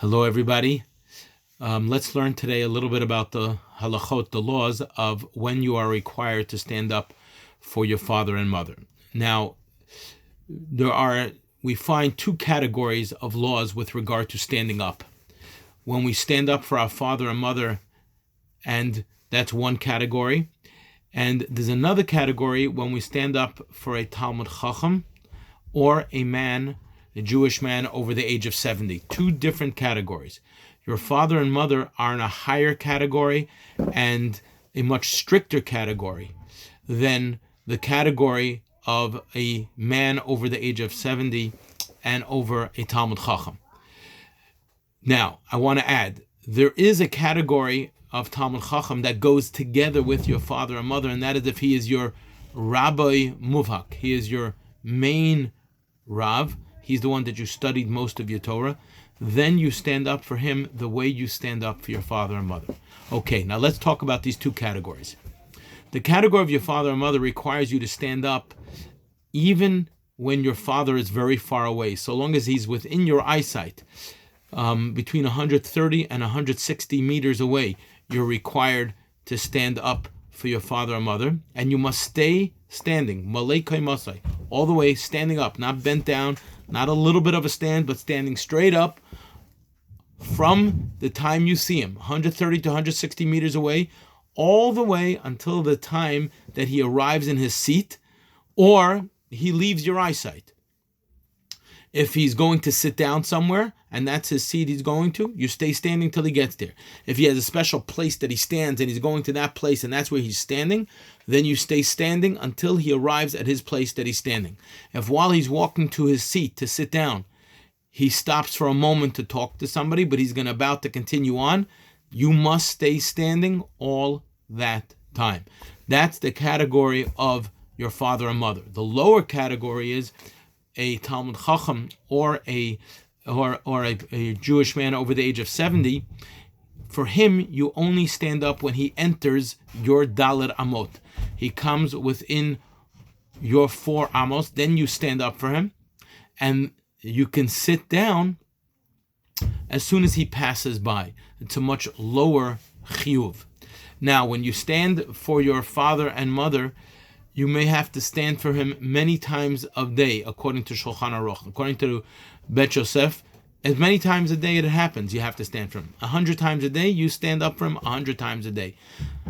Hello, everybody. Let's learn today a little bit about the halachot, the laws of when you are required to stand up for your father and mother. Now, we find two categories of laws with regard to standing up. When we stand up for our father and mother, and that's one category. And there's another category when we stand up for a Talmud Chacham or a Jewish man over the age of 70. Two different categories. Your father and mother are in a higher category and a much stricter category than the category of a man over the age of 70 and over a Talmud Chacham. Now, I want to add, there is a category of Talmud Chacham that goes together with your father and mother, and that is if he is your Rabbi Muvhak. He is your main Rav. He's the one that you studied most of your Torah. Then you stand up for him the way you stand up for your father and mother. Okay, now let's talk about these two categories. The category of your father and mother requires you to stand up even when your father is very far away, so long as he's within your eyesight, between 130 and 160 meters away, you're required to stand up for your father and mother, and you must stay standing, malei kai masai, all the way standing up, not bent down, not a little bit of a stand, but standing straight up from the time you see him, 130 to 160 meters away, all the way until the time that he arrives in his seat or he leaves your eyesight. If he's going to sit down somewhere and that's his seat he's going to, you stay standing till he gets there. If he has a special place that he stands and he's going to that place and that's where he's standing, then you stay standing until he arrives at his place that he's standing. If while he's walking to his seat to sit down, he stops for a moment to talk to somebody, but he's about to continue on, you must stay standing all that time. That's the category of your father and mother. The lower category is a Talmud Chacham or a Jewish man over the age of 70. For him, you only stand up when he enters your Dalet Amot. He comes within your 4 Amos, then you stand up for him, and you can sit down as soon as he passes by. It's a much lower chiyuv. Now, when you stand for your father and mother, you may have to stand for him many times a day, according to Shulchan Aruch. According to Bet Yosef, as many times a day it happens, you have to stand for him. 100 times a day, you stand up for him 100 times a day.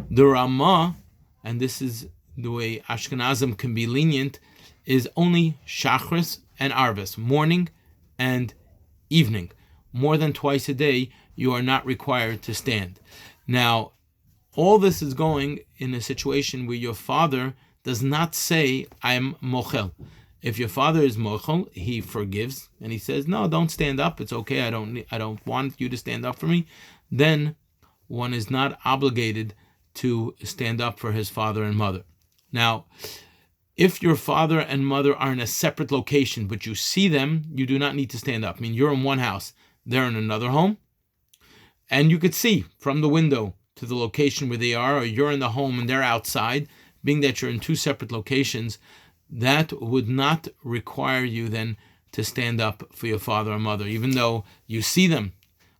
The Ramah, and this is the way Ashkenazim can be lenient, is only Shachris and Arvis, morning and evening. More than twice a day, you are not required to stand. Now, all this is going in a situation where your father does not say, I'm mochel. If your father is mochel, he forgives and he says, no, don't stand up. It's okay. I don't want you to stand up for me. Then one is not obligated to stand up for his father and mother. Now, if your father and mother are in a separate location, but you see them, you do not need to stand up. I mean, you're in one house, they're in another home, and you could see from the window to the location where they are, or you're in the home and they're outside. Being that you're in two separate locations, that would not require you then to stand up for your father or mother, even though you see them,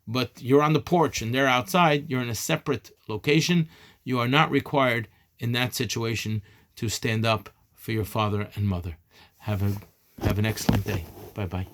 but you're on the porch and they're outside, you're in a separate location, you are not required in that situation to stand up for your father and mother. Have an excellent day. Bye-bye.